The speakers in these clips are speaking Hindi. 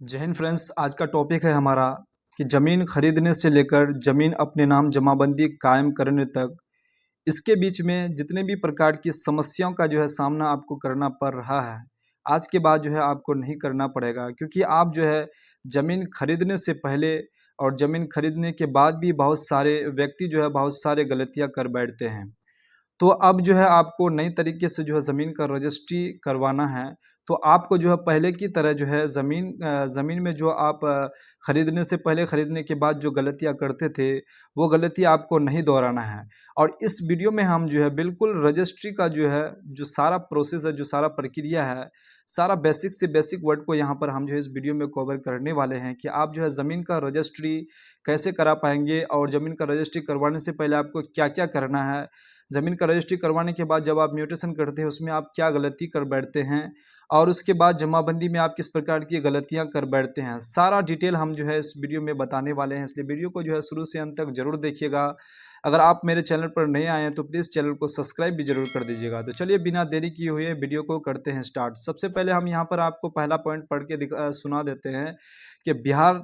जय हिंद फ्रेंड्स। आज का टॉपिक है हमारा कि ज़मीन खरीदने से लेकर ज़मीन अपने नाम जमाबंदी कायम करने तक इसके बीच में जितने भी प्रकार की समस्याओं का जो है सामना आपको करना पड़ रहा है, आज के बाद जो है आपको नहीं करना पड़ेगा। क्योंकि आप जो है ज़मीन खरीदने से पहले और ज़मीन खरीदने के बाद भी बहुत सारे व्यक्ति जो है बहुत सारे गलतियाँ कर बैठते हैं। तो अब जो है आपको नई तरीके से जो है ज़मीन का रजिस्ट्री करवाना है। तो आपको जो है पहले की तरह जो है ज़मीन में जो आप खरीदने से पहले खरीदने के बाद जो गलतियाँ करते थे, वो गलती आपको नहीं दोहराना है। और इस वीडियो में हम जो है बिल्कुल रजिस्ट्री का जो है जो सारा प्रोसेस है, जो सारा प्रक्रिया है, सारा बेसिक से बेसिक वर्ड को यहाँ पर हम जो है इस वीडियो में कवर करने वाले हैं कि आप जो है ज़मीन का रजिस्ट्री कैसे करा पाएँगे और ज़मीन का रजिस्ट्री करवाने से पहले आपको क्या-क्या करना है। ज़मीन का रजिस्ट्री करवाने के बाद जब आप म्यूटेशन करते हैं उसमें आप क्या गलती कर बैठते हैं और उसके बाद जमाबंदी में आप किस प्रकार की गलतियां कर बैठते हैं, सारा डिटेल हम जो है इस वीडियो में बताने वाले हैं। इसलिए वीडियो को जो है शुरू से अंत तक जरूर देखिएगा। अगर आप मेरे चैनल पर नए आए हैं तो प्लीज़ चैनल को सब्सक्राइब भी जरूर कर दीजिएगा। तो चलिए बिना देरी किए हुए वीडियो को करते हैं स्टार्ट। सबसे पहले हम यहाँ पर आपको पहला पॉइंट पढ़ के सुना देते हैं कि बिहार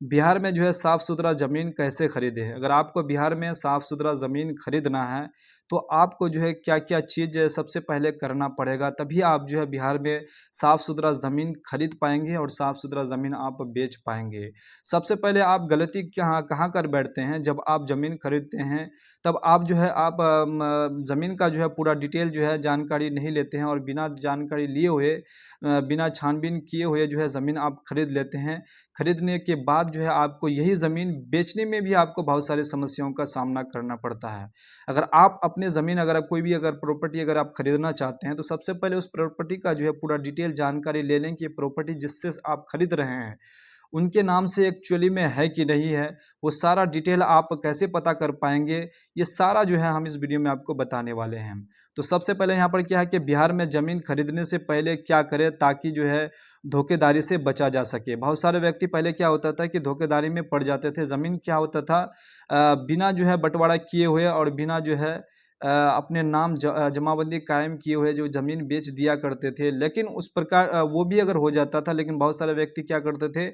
बिहार में जो है साफ़ सुथरा ज़मीन कैसे खरीदें। अगर आपको बिहार में साफ़ सुथरा ज़मीन खरीदना है तो आपको जो है क्या-क्या चीज़ सबसे पहले करना पड़ेगा, तभी आप जो है बिहार में साफ़ सुथरा ज़मीन खरीद पाएँगे और साफ़ सुथरा ज़मीन आप बेच पाएँगे। सबसे पहले आप गलती कहाँ कहाँ कर बैठते हैं, जब आप ज़मीन खरीदते हैं तब आप जो है आप ज़मीन का जो है पूरा डिटेल जो है जानकारी नहीं लेते हैं और बिना जानकारी लिए हुए बिना छानबीन किए हुए जो है ज़मीन आप खरीद लेते हैं। खरीदने के बाद जो है आपको यही ज़मीन बेचने में भी आपको बहुत सारी समस्याओं का सामना करना पड़ता है। अगर आप अपने ज़मीन अगर आप कोई भी अगर प्रॉपर्टी अगर आप खरीदना चाहते हैं तो सबसे पहले उस प्रॉपर्टी का जो है पूरा डिटेल जानकारी ले लें कि प्रॉपर्टी जिससे आप खरीद रहे हैं उनके नाम से एक्चुअली में है कि नहीं है। वो सारा डिटेल आप कैसे पता कर पाएंगे, ये सारा जो है हम इस वीडियो में आपको बताने वाले हैं। तो सबसे पहले यहाँ पर क्या है कि बिहार में ज़मीन खरीदने से पहले क्या करें ताकि जो है धोखेधारी से बचा जा सके। बहुत सारे व्यक्ति पहले क्या होता था कि धोखेधारी में पड़ जाते थे। ज़मीन क्या होता था, बिना जो है बंटवारा किए हुए और बिना जो है अपने नाम जमाबंदी कायम किए हुए जो ज़मीन बेच दिया करते थे। लेकिन उस प्रकार वो भी अगर हो जाता था, लेकिन बहुत सारे व्यक्ति क्या करते थे,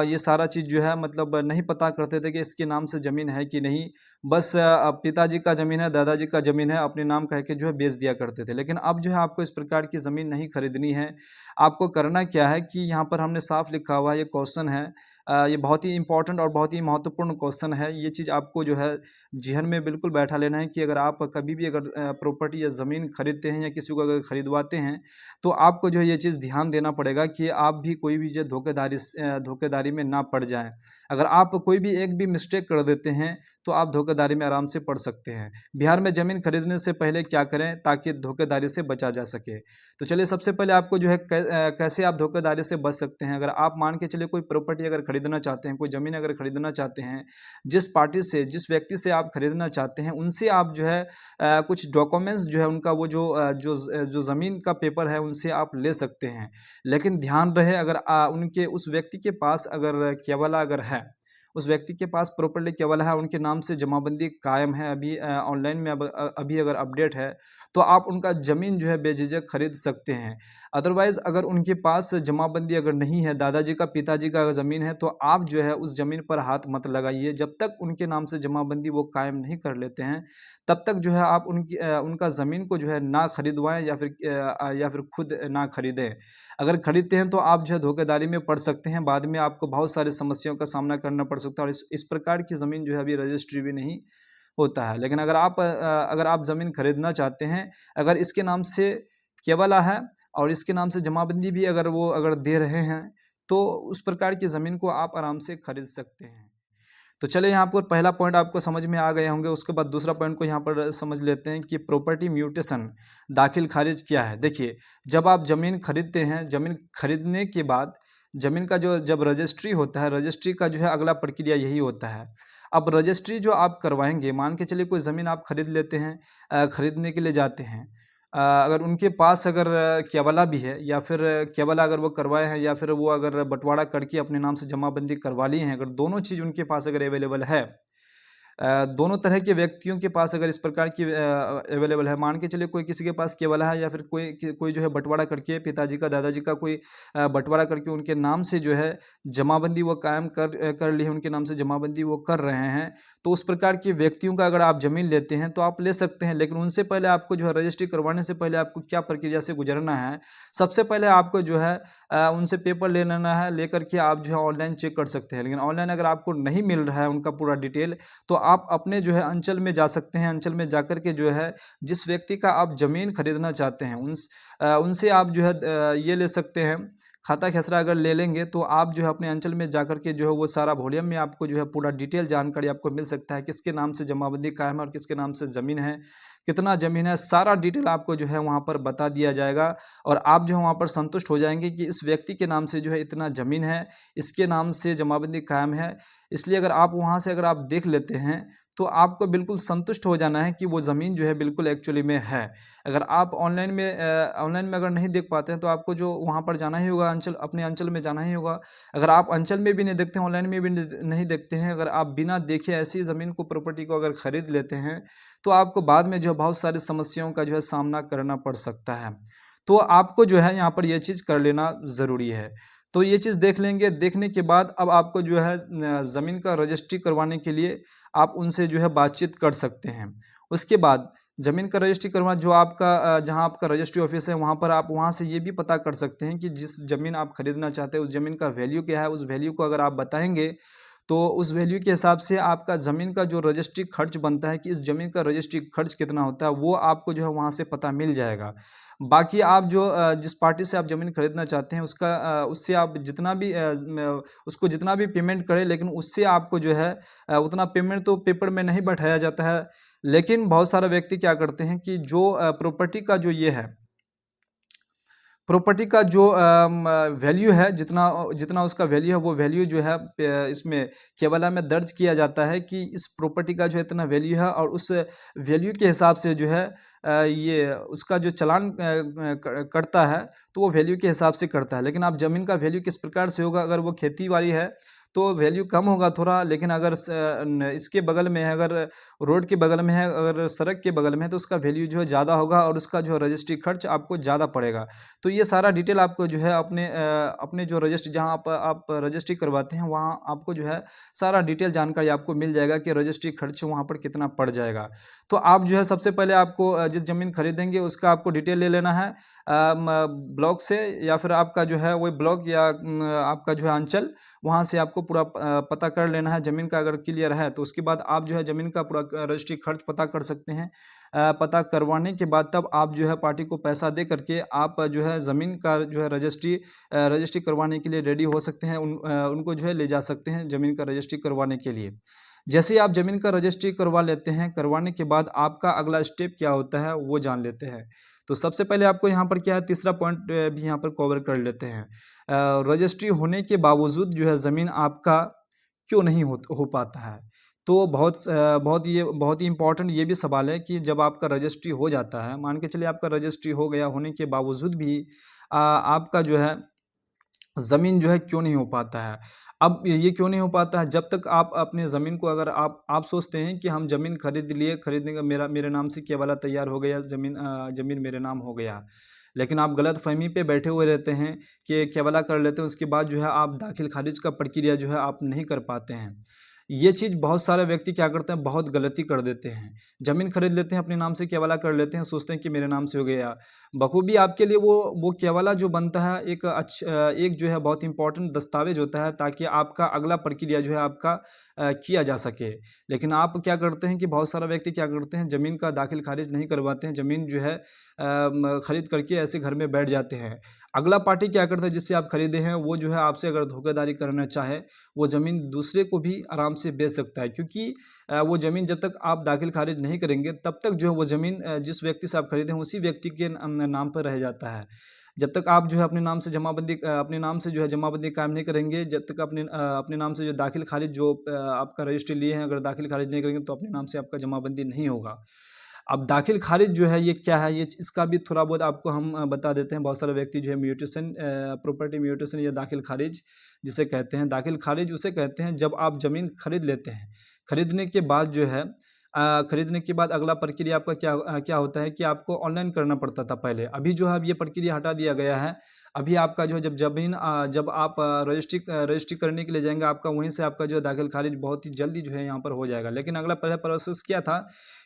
ये सारा चीज़ जो है मतलब नहीं पता करते थे कि इसके नाम से ज़मीन है कि नहीं। बस पिताजी का ज़मीन है, दादाजी का ज़मीन है, अपने नाम कह के जो है बेच दिया करते थे। लेकिन अब जो है आपको इस प्रकार की ज़मीन नहीं खरीदनी है। आपको करना क्या है कि यहाँ पर हमने साफ लिखा हुआ है, ये क्वेश्चन है, ये बहुत ही इंपॉर्टेंट और बहुत ही महत्वपूर्ण क्वेश्चन है। ये चीज़ आपको जो है ज़हन में बिल्कुल बैठा लेना है कि अगर आप कभी भी अगर प्रॉपर्टी या ज़मीन खरीदते हैं या किसी को अगर खरीदवाते हैं तो आपको जो है ये चीज़ ध्यान देना पड़ेगा कि आप भी कोई भी जो धोखेधारी में ना पड़ जाएं। अगर आप कोई भी एक भी मिस्टेक कर देते हैं तो आप धोखेधारी में आराम से पड़ सकते हैं। बिहार में ज़मीन खरीदने से पहले क्या करें ताकि धोखेधारी से बचा जा सके। तो चलिए सबसे पहले आपको जो है कैसे आप धोखेधारी से बच सकते हैं। अगर आप मान के चलिए कोई प्रॉपर्टी अगर खरीदना चाहते हैं, कोई ज़मीन अगर खरीदना चाहते हैं, जिस पार्टी से जिस व्यक्ति से आप खरीदना चाहते हैं उनसे आप जो है कुछ डॉक्यूमेंट्स जो है उनका वो जो ज़मीन का पेपर है उनसे आप ले सकते हैं। लेकिन ध्यान रहे अगर उनके उस व्यक्ति के पास अगर केवला अगर है, उस व्यक्ति के पास प्रॉपर्टी केवल है, उनके नाम से जमाबंदी कायम है, अभी ऑनलाइन में अभी अगर अपडेट है तो आप उनका ज़मीन जो है बेझिझक खरीद सकते हैं। अदरवाइज़ अगर उनके पास जमाबंदी अगर नहीं है, दादाजी का पिताजी का अगर ज़मीन है तो आप जो है उस ज़मीन पर हाथ मत लगाइए। जब तक उनके नाम से जमाबंदी वो कायम नहीं कर लेते हैं तब तक जो है आप उनका ज़मीन को जो है ना खरीदवाएँ या फिर खुद ना खरीदें। अगर खरीदते हैं तो आप जो है धोखेधारी में पड़ सकते हैं। बाद में आपको बहुत सारी समस्याओं का सामना करना पड़ सकता है और इस प्रकार की ज़मीन जो है अभी रजिस्ट्री भी नहीं होता है। लेकिन अगर आप ज़मीन खरीदना चाहते हैं, अगर इसके नाम से केवला है और इसके नाम से जमाबंदी भी अगर वो अगर दे रहे हैं तो उस प्रकार की ज़मीन को आप आराम से खरीद सकते हैं। तो चलिए यहाँ पर पहला पॉइंट आपको समझ में आ गए होंगे। उसके बाद दूसरा पॉइंट को यहाँ पर समझ लेते हैं कि प्रॉपर्टी म्यूटेशन दाखिल खारिज क्या है। देखिए, जब आप ज़मीन खरीदते हैं, ज़मीन खरीदने के बाद ज़मीन का जो जब रजिस्ट्री होता है, रजिस्ट्री का जो है अगला प्रक्रिया यही होता है। अब रजिस्ट्री जो आप करवाएंगे, मान के चलिए कोई ज़मीन आप खरीद लेते हैं, खरीदने के लिए जाते हैं, अगर उनके पास अगर केवला भी है या फिर केवला अगर वो करवाए हैं या फिर वो अगर बँटवारा करके अपने नाम से जमाबंदी करवा लिए हैं, अगर दोनों चीज़ उनके पास अगर अवेलेबल है, दोनों तरह के व्यक्तियों के पास अगर इस प्रकार की अवेलेबल है, मान के चलिए कोई किसी के पास केवल है, या फिर कोई जो है बंटवारा करके पिताजी का, दादाजी का कोई बंटवारा करके उनके नाम से जो है जमाबंदी वो कायम कर ली है, उनके नाम से जमाबंदी वो कर रहे हैं, तो उस प्रकार के व्यक्तियों का अगर आप ज़मीन लेते हैं तो आप ले सकते हैं। लेकिन उनसे पहले आपको जो है रजिस्ट्री करवाने से पहले आपको क्या प्रक्रिया से गुजरना है, सबसे पहले आपको जो है उनसे पेपर ले लेना है, लेकर के आप जो है ऑनलाइन चेक कर सकते हैं। लेकिन ऑनलाइन अगर आपको नहीं मिल रहा है उनका पूरा डिटेल, तो आप अपने जो है अंचल में जा सकते हैं। अंचल में जाकर के जो है जिस व्यक्ति का आप ज़मीन खरीदना चाहते हैं उनसे आप जो है ये ले सकते हैं, खाता खेसरा अगर ले लेंगे तो आप जो है अपने अंचल में जाकर के जो है वो सारा वॉल्यूम में आपको जो है पूरा डिटेल जानकारी आपको मिल सकता है, किसके नाम से जमाबंदी कायम है और किसके नाम से ज़मीन है, कितना ज़मीन है, सारा डिटेल आपको जो है वहाँ पर बता दिया जाएगा। और आप जो है वहाँ पर संतुष्ट हो जाएंगे कि इस व्यक्ति के नाम से जो है इतना ज़मीन है, इसके नाम से जमाबंदी कायम है। इसलिए अगर आप वहाँ से अगर आप देख लेते हैं तो आपको बिल्कुल संतुष्ट हो जाना है कि वो ज़मीन जो है बिल्कुल एक्चुअली में है। अगर आप ऑनलाइन में अगर नहीं देख पाते हैं तो आपको जो वहाँ पर जाना ही होगा, अपने अंचल में जाना ही होगा। अगर आप अंचल में भी नहीं देखते हैं, ऑनलाइन में भी नहीं देखते हैं, अगर आप बिना देखे ऐसी ज़मीन को, प्रॉपर्टी को अगर ख़रीद लेते हैं तो आपको बाद में जो है बहुत सारी समस्याओं का जो है सामना करना पड़ सकता है। तो आपको जो है यहाँ पर ये चीज़ कर लेना ज़रूरी है। तो ये चीज़ देख लेंगे, देखने के बाद अब आपको जो है ज़मीन का रजिस्ट्री करवाने के लिए आप उनसे जो है बातचीत कर सकते हैं। उसके बाद ज़मीन का रजिस्ट्री करवा, जो आपका जहाँ आपका रजिस्ट्री ऑफिस है वहाँ पर आप वहाँ से ये भी पता कर सकते हैं कि जिस ज़मीन आप खरीदना चाहते हैं उस ज़मीन का वैल्यू क्या है। उस वैल्यू को अगर आप बताएंगे तो उस वैल्यू के हिसाब से आपका ज़मीन का जो रजिस्ट्री खर्च बनता है कि इस ज़मीन का रजिस्ट्री खर्च कितना होता है, वो आपको जो है वहाँ से पता मिल जाएगा। बाकी आप जो जिस पार्टी से आप ज़मीन खरीदना चाहते हैं उससे आप जितना भी उसको जितना भी पेमेंट करें, लेकिन उससे आपको जो है उतना पेमेंट तो पेपर में नहीं बैठाया जाता है। लेकिन बहुत सारे व्यक्ति क्या करते हैं कि जो प्रॉपर्टी का जो ये है, प्रॉपर्टी का जो वैल्यू है, जितना जितना उसका वैल्यू है, वो वैल्यू जो है इसमें केवला में दर्ज किया जाता है कि इस प्रॉपर्टी का जो इतना वैल्यू है, और उस वैल्यू के हिसाब से जो है ये उसका जो चालान करता है तो वो वैल्यू के हिसाब से करता है। लेकिन आप ज़मीन का वैल्यू किस प्रकार से होगा, अगर वो खेती बाड़ी है तो वैल्यू कम होगा थोड़ा, लेकिन अगर इसके बगल में है, अगर रोड के बगल में है, अगर सड़क के बगल में है तो उसका वैल्यू जो है ज़्यादा होगा और उसका जो रजिस्ट्री खर्च आपको ज़्यादा पड़ेगा। तो ये सारा डिटेल आपको जो है अपने जो रजिस्ट्री, जहाँ आप रजिस्ट्री करवाते हैं वहाँ आपको जो है सारा डिटेल जानकारी आपको मिल जाएगा कि रजिस्ट्री खर्च वहाँ पर कितना पड़ जाएगा। तो आप जो है सबसे पहले आपको जिस ज़मीन खरीदेंगे उसका आपको डिटेल ले लेना है ब्लॉक से, या फिर आपका जो है वही ब्लॉक या आपका जो है अंचल, वहाँ से आपको पूरा पता कर लेना है ज़मीन का। अगर क्लियर है तो उसके बाद आप जो है ज़मीन का पूरा रजिस्ट्री खर्च पता कर सकते हैं। पता करवाने के बाद तब आप जो है पार्टी को पैसा दे करके आप जो है ज़मीन का जो है रजिस्ट्री करवाने के लिए रेडी हो सकते हैं। उनको जो है ले जा सकते हैं ज़मीन का रजिस्ट्री करवाने के लिए। जैसे ही आप ज़मीन का रजिस्ट्री करवा लेते हैं, करवाने के बाद आपका अगला स्टेप क्या होता है वो जान लेते हैं। तो सबसे पहले आपको यहाँ पर क्या है, तीसरा पॉइंट भी यहाँ पर कवर कर लेते हैं। रजिस्ट्री होने के बावजूद जो है ज़मीन आपका क्यों नहीं हो पाता है। तो बहुत ही इम्पोर्टेंट ये भी सवाल है कि जब आपका रजिस्ट्री हो जाता है, मान के चलिए आपका रजिस्ट्री हो गया, होने के बावजूद भी आपका जो है ज़मीन जो है क्यों नहीं हो पाता है। अब ये क्यों नहीं हो पाता है, जब तक आप अपने ज़मीन को, अगर आप सोचते हैं कि हम ज़मीन खरीद लिए, खरीदने का मेरे नाम से केवला तैयार हो गया, ज़मीन मेरे नाम हो गया। लेकिन आप गलतफ़हमी पे बैठे हुए रहते हैं कि केवला कर लेते हैं, उसके बाद जो है आप दाखिल खारिज का प्रक्रिया जो है आप नहीं कर पाते हैं। ये चीज़ बहुत सारे व्यक्ति क्या करते हैं, बहुत गलती कर देते हैं। ज़मीन खरीद लेते हैं, अपने नाम से केवला कर लेते हैं, सोचते हैं कि मेरे नाम से हो गया। बखूबी आपके लिए वो केवला जो बनता है एक जो है बहुत इंपॉर्टेंट दस्तावेज होता है, ताकि आपका अगला प्रक्रिया जो है आपका किया जा सके। लेकिन आप क्या करते हैं कि बहुत सारा व्यक्ति क्या करते हैं, ज़मीन का दाखिल खारिज नहीं करवाते हैं, ज़मीन जो है खरीद करके ऐसे घर में बैठ जाते हैं। अगला पार्टी क्या करता है, जिससे आप खरीदे हैं, वो जो है आपसे अगर धोखाधड़ी करना चाहे, वो ज़मीन दूसरे को भी आराम से बेच सकता है। क्योंकि वो ज़मीन जब तक आप दाखिल खारिज नहीं करेंगे तब तक जो है वो ज़मीन जिस व्यक्ति से आप खरीदे हैं उसी व्यक्ति के नाम पर रह जाता है। जब तक आप जो है अपने नाम से जो है जमाबंदी कायम नहीं करेंगे, जब तक अपने नाम से जो दाखिल खारिज जो आपका रजिस्ट्री लिए हैं, अगर दाखिल खारिज नहीं करेंगे तो अपने नाम से आपका जमाबंदी नहीं होगा। अब दाखिल खारिज जो है ये क्या है, ये इसका भी थोड़ा बहुत आपको हम बता देते हैं। बहुत सारे व्यक्ति जो है म्यूटेशन, प्रॉपर्टी म्यूटेशन या दाखिल खारिज जिसे कहते हैं, दाखिल खारिज उसे कहते हैं जब आप ज़मीन खरीद लेते हैं, खरीदने के बाद जो है खरीदने के बाद अगला प्रक्रिया आपका क्या होता है कि आपको ऑनलाइन करना पड़ता था पहले। अभी जो है अब ये प्रक्रिया हटा दिया गया है। अभी आपका जो है जब आप रजिस्ट्री करने के लिए जाएँगे, आपका वहीं से आपका जो है दाखिल खारिज बहुत ही जल्दी जो है यहाँ पर हो जाएगा। लेकिन अगला पहला प्रोसेस क्या था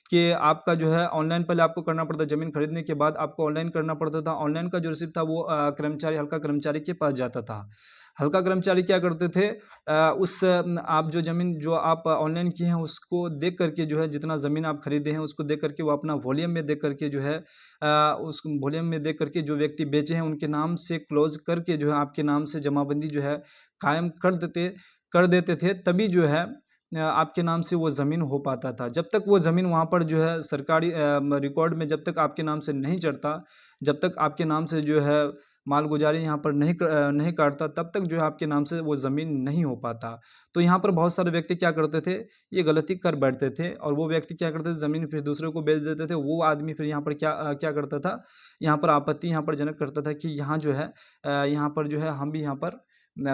कि आपका जो है ऑनलाइन पहले आपको करना पड़ता, ज़मीन खरीदने के बाद आपको ऑनलाइन करना पड़ता था। ऑनलाइन का जो रिसीप्ट था वो हल्का कर्मचारी के पास जाता था। हल्का कर्मचारी क्या करते थे, आप जो ज़मीन जो आप ऑनलाइन किए हैं उसको देख करके जो है, जितना ज़मीन आप खरीदे हैं उसको देख करके वो अपना वॉल्यूम में देख करके जो है उस वॉल्यूम में देख करके जो व्यक्ति बेचे हैं उनके नाम से क्लोज करके जो है आपके नाम से जमाबंदी जो है कायम कर देते थे। तभी जो है आपके नाम से वो ज़मीन हो पाता था। जब तक वो ज़मीन वहाँ पर जो है सरकारी रिकॉर्ड में जब तक आपके नाम से नहीं चढ़ता, जब तक आपके नाम से जो है मालगुजारी यहाँ पर नहीं काटता, तब तक जो है आपके नाम से वो ज़मीन नहीं हो पाता। तो यहाँ पर बहुत सारे व्यक्ति क्या करते थे, ये गलती कर बैठते थे और वो व्यक्ति क्या करते थे, ज़मीन फिर दूसरे को बेच देते थे। वो आदमी फिर यहाँ पर क्या करता था, यहाँ पर आपत्ति यहाँ पर जनक करता था कि यहाँ जो है यहाँ पर जो है हम भी यहाँ पर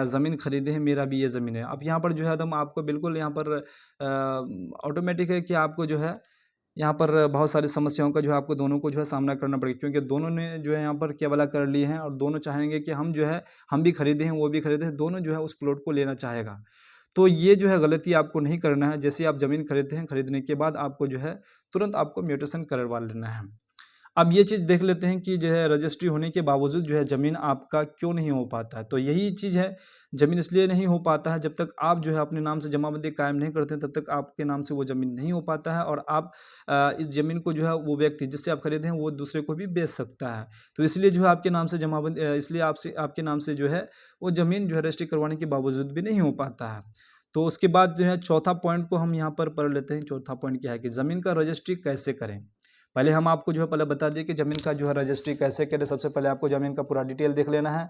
ज़मीन खरीदे हैं, मेरा भी ये ज़मीन है। अब यहाँ पर जो है एकदम आपको बिल्कुल यहाँ पर ऑटोमेटिक है कि आपको जो है यहाँ पर बहुत सारी समस्याओं का जो है आपको दोनों को जो है सामना करना पड़ेगा, क्योंकि दोनों ने जो है यहाँ पर केवला कर लिए हैं और दोनों चाहेंगे कि हम जो है हम भी खरीदे हैं वो भी खरीदे हैं, दोनों जो है उस प्लॉट को लेना चाहेगा। तो ये जो है गलती आपको नहीं करना है। जैसे आप ज़मीन खरीदते हैं, खरीदने के बाद आपको जो है तुरंत आपको म्यूटेशन करवा लेना है। अब ये चीज़ देख लेते हैं कि जो है रजिस्ट्री होने के बावजूद जो है ज़मीन आपका क्यों नहीं हो पाता है। तो यही चीज़ है, ज़मीन इसलिए नहीं हो पाता है, जब तक आप जो है अपने नाम से जमाबंदी कायम नहीं करते हैं तब तक आपके नाम से वो ज़मीन नहीं हो पाता है और आप इस ज़मीन को जो है वो व्यक्ति जिससे आप खरीदे हैं वो दूसरे को भी बेच सकता है। तो इसलिए जो है आपके नाम से इसलिए आपके नाम से जो है वो ज़मीन जो है रजिस्ट्री करवाने के बावजूद भी नहीं हो पाता है। तो उसके बाद जो है चौथा पॉइंट को हम यहाँ पर पढ़ लेते हैं। चौथा पॉइंट क्या है कि ज़मीन का रजिस्ट्री कैसे करें। पहले हम आपको जो है पहले बता दें कि ज़मीन का जो है रजिस्ट्री कैसे करें। सबसे पहले आपको ज़मीन का पूरा डिटेल देख लेना है।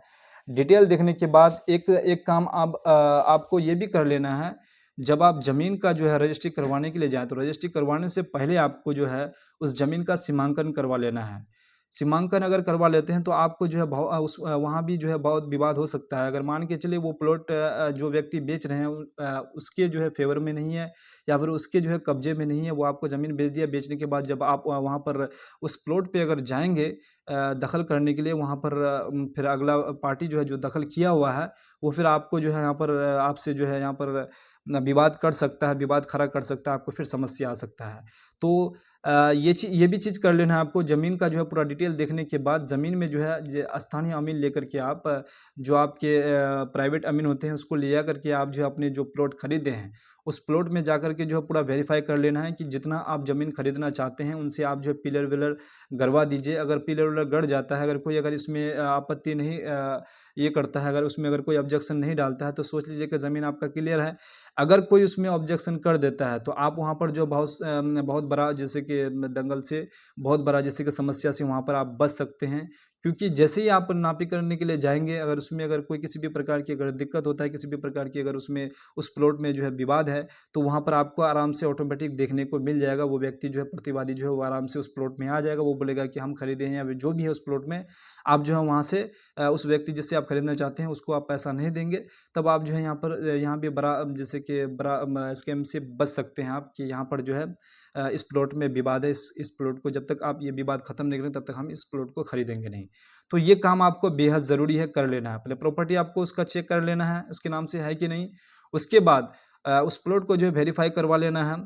डिटेल देखने के बाद एक काम आपको ये भी कर लेना है, जब आप ज़मीन का जो है रजिस्ट्री करवाने के लिए जाएँ तो रजिस्ट्री करवाने से पहले आपको जो है उस ज़मीन का सीमांकन करवा लेना है। सीमांकन अगर करवा लेते हैं तो आपको जो है वहाँ भी जो है बहुत विवाद हो सकता है। अगर मान के चलिए वो प्लॉट जो व्यक्ति बेच रहे हैं उसके जो है फ़ेवर में नहीं है या फिर उसके जो है कब्जे में नहीं है, वो आपको ज़मीन बेच दिया। बेचने के बाद जब आप वहाँ पर उस प्लॉट पे अगर जाएँगे दखल करने के लिए, वहाँ पर फिर अगला पार्टी जो है जो दखल किया हुआ है वो फिर आपको जो है यहाँ पर आपसे जो है यहाँ पर विवाद कर सकता है, विवाद खड़ा कर सकता है, आपको फिर समस्या आ सकता है। तो ये भी चीज़ कर लेना है आपको। ज़मीन का जो है पूरा डिटेल देखने के बाद ज़मीन में जो है ये स्थानीय अमीन लेकर के आप जो आपके प्राइवेट अमीन होते हैं उसको ले जा करके आप जो है अपने जो प्लॉट खरीदे हैं उस प्लॉट में जा कर के जो है पूरा वेरीफाई कर लेना है कि जितना आप ज़मीन खरीदना चाहते हैं उनसे आप जो है पिलर विलर गड़वा दीजिए। अगर पिलर विलर गड़ जाता है, अगर इसमें आपत्ति नहीं ये करता है, अगर कोई ऑब्जेक्शन नहीं डालता है तो सोच लीजिए कि ज़मीन आपका क्लियर है। अगर कोई उसमें ऑब्जेक्शन कर देता है तो आप वहाँ पर जो बहुत बड़ा जैसे कि दंगल से बहुत बड़ा जैसे कि समस्या से वहाँ पर आप बच सकते हैं। क्योंकि जैसे ही आप नापी करने के लिए जाएँगे, अगर कोई किसी भी प्रकार की अगर दिक्कत होता है, किसी भी प्रकार की अगर उसमें उस प्लॉट में जो है विवाद है, तो वहाँ पर आपको आराम से ऑटोमेटिक देखने को मिल जाएगा। वो व्यक्ति जो है प्रतिवादी जो है वो आराम से उस प्लॉट में आ जाएगा। वो बोलेगा कि हम खरीदे हैं या फिर जो भी है उस प्लॉट में, आप जो है वहाँ से उस व्यक्ति जिससे आप खरीदना चाहते हैं उसको आप पैसा नहीं देंगे। तब आप जो है यहाँ भी बड़ा जैसे कि बड़ा स्कैम से बच सकते हैं आप कि यहाँ पर जो है इस प्लॉट में विवाद है, इस प्लॉट को जब तक आप ये विवाद खत्म नहीं करें तब तक हम इस प्लॉट को खरीदेंगे नहीं। तो ये काम आपको बेहद ज़रूरी है कर लेना है। पहले प्रॉपर्टी आपको उसका चेक कर लेना है इसके नाम से है कि नहीं। उसके बाद उस प्लॉट को जो है वेरीफाई करवा लेना है।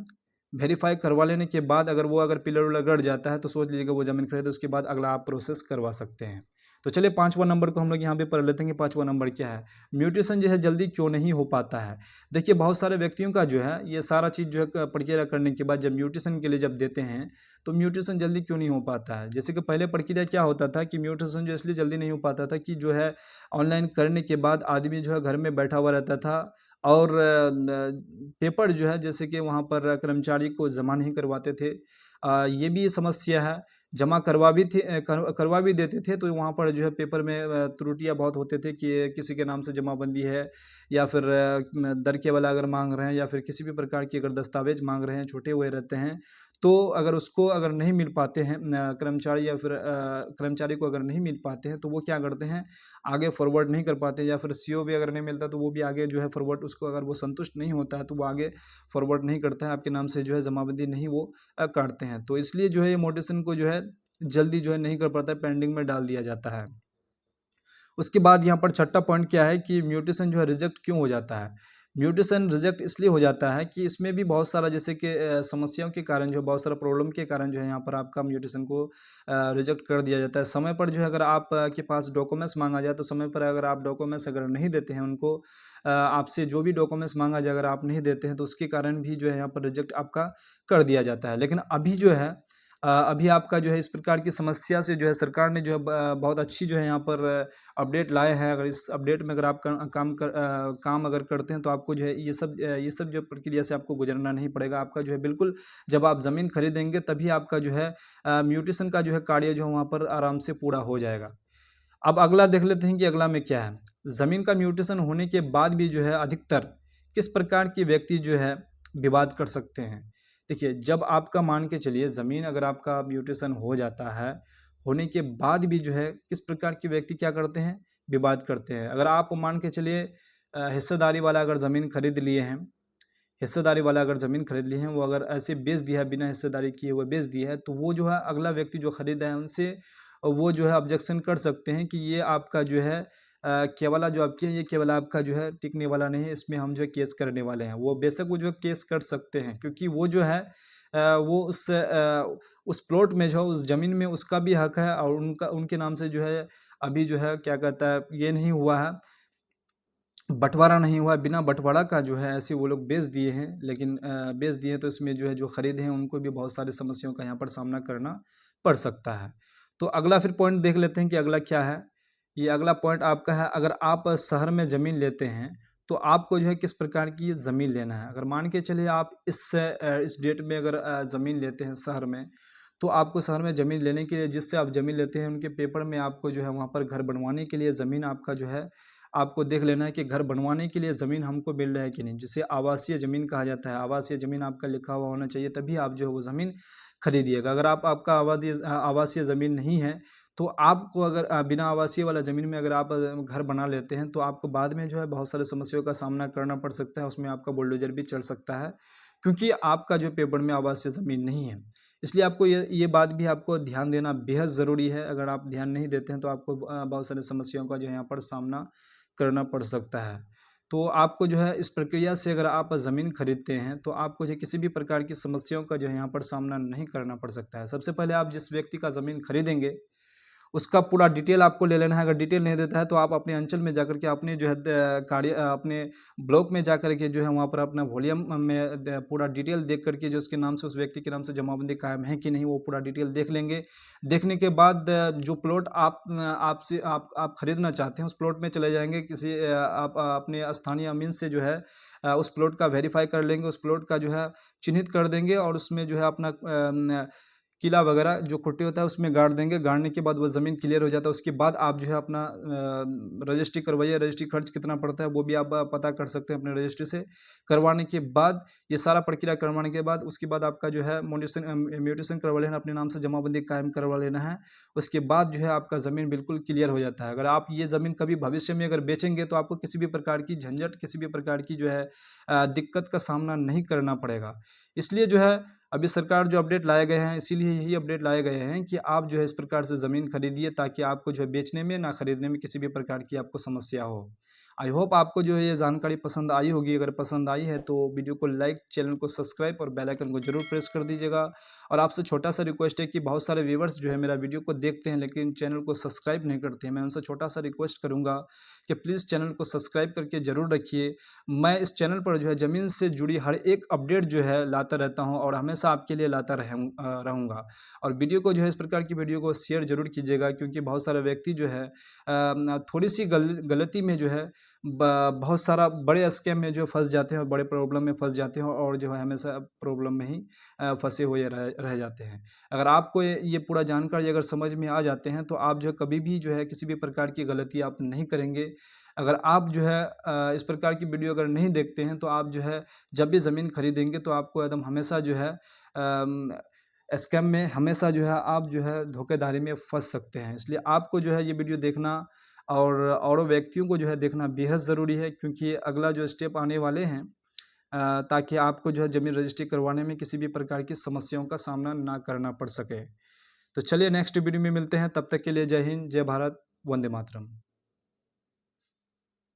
वेरीफाई करवा लेने के बाद अगर पिलर विलर गड़ जाता है तो सोच लीजिएगा वो ज़मीन खरीदे, उसके बाद अगला आप प्रोसेस करवा सकते हैं। तो चलिए 5वां नंबर को हम लोग यहाँ पे पढ़ लेते हैं कि 5वां नंबर क्या है, म्यूटेशन जो है जल्दी क्यों नहीं हो पाता है। देखिए बहुत सारे व्यक्तियों का जो है ये सारा चीज़ जो है प्रक्रिया करने के बाद जब म्यूटेशन के लिए जब देते हैं तो म्यूटेशन जल्दी क्यों नहीं हो पाता है। जैसे कि पहले प्रक्रिया क्या होता था कि म्यूटेशन जो इसलिए जल्दी नहीं हो पाता था कि जो है ऑनलाइन करने के बाद आदमी जो है घर में बैठा हुआ रहता था और पेपर जो है जैसे कि वहाँ पर कर्मचारी को जमा नहीं करवाते थे। ये भी समस्या है। जमा करवा भी देते थे तो वहाँ पर जो है पेपर में त्रुटियाँ बहुत होते थे कि किसी के नाम से जमाबंदी है या फिर दरके वाला अगर मांग रहे हैं या फिर किसी भी प्रकार की अगर दस्तावेज मांग रहे हैं, छूटे हुए रहते हैं तो अगर उसको अगर नहीं मिल पाते हैं कर्मचारी, या फिर कर्मचारी को अगर नहीं मिल पाते हैं, तो वो क्या करते हैं, आगे फॉरवर्ड नहीं कर पाते, या फिर सीओ भी अगर नहीं मिलता तो वो भी आगे जो है फॉरवर्ड, उसको अगर वो संतुष्ट नहीं होता है तो वो आगे फॉरवर्ड नहीं करता है, आपके नाम से जो है जमाबंदी नहीं वो काटते हैं। तो इसलिए जो है ये मोटेशन को जो है जल्दी जो है नहीं कर पाता है, पेंडिंग में डाल दिया जाता है। उसके बाद यहाँ पर छठा पॉइंट क्या है कि म्यूटेशन जो है रिजेक्ट क्यों हो जाता है। म्यूटेशन रिजेक्ट इसलिए हो जाता है कि इसमें भी बहुत सारा, जैसे कि समस्याओं के कारण जो है, बहुत सारा प्रॉब्लम के कारण जो है यहाँ पर आपका म्यूटेशन को रिजेक्ट कर दिया जाता है। समय पर जो है अगर आप के पास डॉक्यूमेंट्स मांगा जाए, तो समय पर अगर आप डॉक्यूमेंट्स अगर नहीं देते हैं उनको, आपसे जो भी डॉक्यूमेंट्स मांगा जाए अगर आप नहीं देते हैं, तो उसके कारण भी जो है यहाँ पर रिजेक्ट आपका कर दिया जाता है। लेकिन अभी जो है अभी आपका जो है इस प्रकार की समस्या से जो है सरकार ने जो है बहुत अच्छी जो है यहाँ पर अपडेट लाए हैं। अगर इस अपडेट में अगर आप काम अगर करते हैं, तो आपको जो है ये सब जो प्रक्रिया से आपको गुजरना नहीं पड़ेगा। आपका जो है बिल्कुल, जब आप ज़मीन खरीदेंगे तभी आपका जो है म्यूटेशन का जो है कार्य जो है वहाँ पर आराम से पूरा हो जाएगा। अब अगला देख लेते हैं कि अगला में क्या है। ज़मीन का म्यूटेशन होने के बाद भी जो है अधिकतर किस प्रकार के व्यक्ति जो है विवाद कर सकते हैं। देखिए, जब आपका मान के चलिए ज़मीन अगर आपका म्यूटेशन हो जाता है, होने के बाद भी जो है किस प्रकार के व्यक्ति क्या करते हैं, विवाद करते हैं। अगर आप मान के चलिए हिस्सेदारी वाला अगर ज़मीन खरीद लिए हैं, हिस्सेदारी वाला अगर ज़मीन खरीद ली है, वो अगर ऐसे बेच दिया है, बिना हिस्सेदारी किए हुए बेच दिया है, तो वो जो है अगला व्यक्ति जो खरीदा है उनसे वो जो है ऑब्जेक्शन कर सकते हैं कि ये आपका जो है केवला जो आपकी है, ये केवल आपका जो है टिकने वाला नहीं है, इसमें हम जो है केस करने वाले हैं। वो बेशक वो जो है केस कर सकते हैं, क्योंकि वो जो है वो उस प्लॉट में जो है, उस ज़मीन में उसका भी हक है, और उनका उनके नाम से जो है अभी जो है क्या कहता है, ये नहीं हुआ है, बँटवारा नहीं हुआ। बिना बँटवारा का जो है ऐसे वो लोग बेच दिए हैं। लेकिन बेच दिए तो इसमें जो है जो खरीदे हैं उनको भी बहुत सारी समस्याओं का यहाँ पर सामना करना पड़ सकता है। तो अगला फिर पॉइंट देख लेते हैं कि अगला क्या है। ये अगला पॉइंट आपका है, अगर आप शहर में ज़मीन लेते हैं, तो आपको जो है किस प्रकार की ज़मीन लेना है। अगर मान के चलिए आप इस डेट में अगर ज़मीन लेते हैं शहर में, तो आपको शहर में ज़मीन लेने के लिए, जिससे आप ज़मीन लेते हैं उनके पेपर में आपको जो है वहाँ पर घर बनवाने के लिए ज़मीन आपका जो है, आपको देख लेना है कि घर बनवाने के लिए ज़मीन हमको मिल रहा है कि नहीं, जिसे आवासीय ज़मीन कहा जाता है। आवासीय ज़मीन आपका लिखा हुआ होना चाहिए, तभी आप जो है वो ज़मीन खरीदिएगा। अगर आपका आवासीय ज़मीन नहीं है, तो आपको अगर बिना आवासीय वाला ज़मीन में अगर आप घर बना लेते हैं, तो आपको बाद में जो है बहुत सारी समस्याओं का सामना करना पड़ सकता है। उसमें आपका बुलडोज़र भी चल सकता है, क्योंकि आपका जो पेपर में आवासीय ज़मीन नहीं है। इसलिए आपको ये बात भी आपको ध्यान देना बेहद ज़रूरी है। अगर आप ध्यान नहीं देते हैं, तो आपको बहुत सारी समस्याओं का जो है यहाँ पर सामना करना पड़ सकता है। तो आपको जो है इस प्रक्रिया से, अगर आप ज़मीन खरीदते हैं, तो आपको जो है किसी भी प्रकार की समस्याओं का जो है यहाँ पर सामना नहीं करना पड़ सकता है। सबसे पहले आप जिस व्यक्ति का ज़मीन खरीदेंगे, उसका पूरा डिटेल आपको ले लेना है। अगर डिटेल नहीं देता है, तो आप अपने अंचल में जाकर के अपने जो है अपने ब्लॉक में जाकर के जो है वहाँ पर अपना वॉल्यूम में पूरा डिटेल देख करके, जो उसके नाम से, उस व्यक्ति के नाम से जमाबंदी कायम है कि नहीं, वो पूरा डिटेल देख लेंगे। देखने के बाद जो प्लॉट आप खरीदना चाहते हैं, उस प्लॉट में चले जाएंगे, किसी आप अपने स्थानीय अमीन से जो है उस प्लॉट का वेरीफाई कर लेंगे, उस प्लॉट का जो है चिन्हित कर देंगे, और उसमें जो है अपना किला वगैरह जो खुट्टी होता है उसमें गाड़ देंगे। गाड़ने के बाद वो ज़मीन क्लियर हो जाता है। उसके बाद आप जो है अपना रजिस्ट्री करवाइए। रजिस्ट्री खर्च कितना पड़ता है वो भी आप पता कर सकते हैं अपने रजिस्ट्री से। करवाने के बाद, ये सारा प्रक्रिया करवाने के बाद, उसके बाद आपका जो है म्यूटेशन करवा लेना, अपने नाम से जमाबंदी कायम करवा लेना है। उसके बाद जो है आपका ज़मीन बिल्कुल क्लियर हो जाता है। अगर आप ये ज़मीन कभी भविष्य में अगर बेचेंगे, तो आपको किसी भी प्रकार की झंझट, किसी भी प्रकार की जो है दिक्कत का सामना नहीं करना पड़ेगा। इसलिए जो है अभी सरकार जो अपडेट लाए गए हैं, इसीलिए यही अपडेट लाए गए हैं कि आप जो है इस प्रकार से ज़मीन खरीदिए, ताकि आपको जो है बेचने में, ना खरीदने में किसी भी प्रकार की आपको समस्या हो। आई होप आपको जो है ये जानकारी पसंद आई होगी। अगर पसंद आई है तो वीडियो को लाइक, चैनल को सब्सक्राइब और बेल आइकन को जरूर प्रेस कर दीजिएगा। और आपसे छोटा सा रिक्वेस्ट है कि बहुत सारे व्यूवर्स जो है मेरा वीडियो को देखते हैं, लेकिन चैनल को सब्सक्राइब नहीं करते हैं। मैं उनसे छोटा सा रिक्वेस्ट करूँगा कि प्लीज़ चैनल को सब्सक्राइब करके ज़रूर रखिए। मैं इस चैनल पर जो है ज़मीन से जुड़ी हर एक अपडेट जो है लाता रहता हूँ, और हमेशा आपके लिए लाता रहूँगा। और वीडियो को जो है, इस प्रकार की वीडियो को शेयर ज़रूर कीजिएगा, क्योंकि बहुत सारे व्यक्ति जो है थोड़ी सी गलती में जो है बहुत सारा बड़े स्कैम में जो फंस जाते हैं, और बड़े प्रॉब्लम में फंस जाते हैं, और जो है हमेशा प्रॉब्लम में ही फंसे हुए रह जाते हैं। अगर आपको ये पूरा जानकारी अगर समझ में आ जाते हैं, तो आप जो है कभी भी जो है किसी भी प्रकार की गलती आप नहीं करेंगे। अगर आप जो है इस प्रकार की वीडियो अगर नहीं देखते हैं तो आप जो है जब भी ज़मीन खरीदेंगे तो आपको एकदम हमेशा जो है स्कैम में हमेशा जो है आप जो है धोखेधड़ी में फंस सकते हैं। इसलिए आपको जो है ये वीडियो देखना और व्यक्तियों को जो है देखना बेहद ज़रूरी है, क्योंकि अगला जो स्टेप आने वाले हैं ताकि आपको जो है ज़मीन रजिस्ट्री करवाने में किसी भी प्रकार की समस्याओं का सामना ना करना पड़ सके। तो चलिए नेक्स्ट वीडियो में मिलते हैं, तब तक के लिए जय हिंद, जय भारत, वंदे मातरम।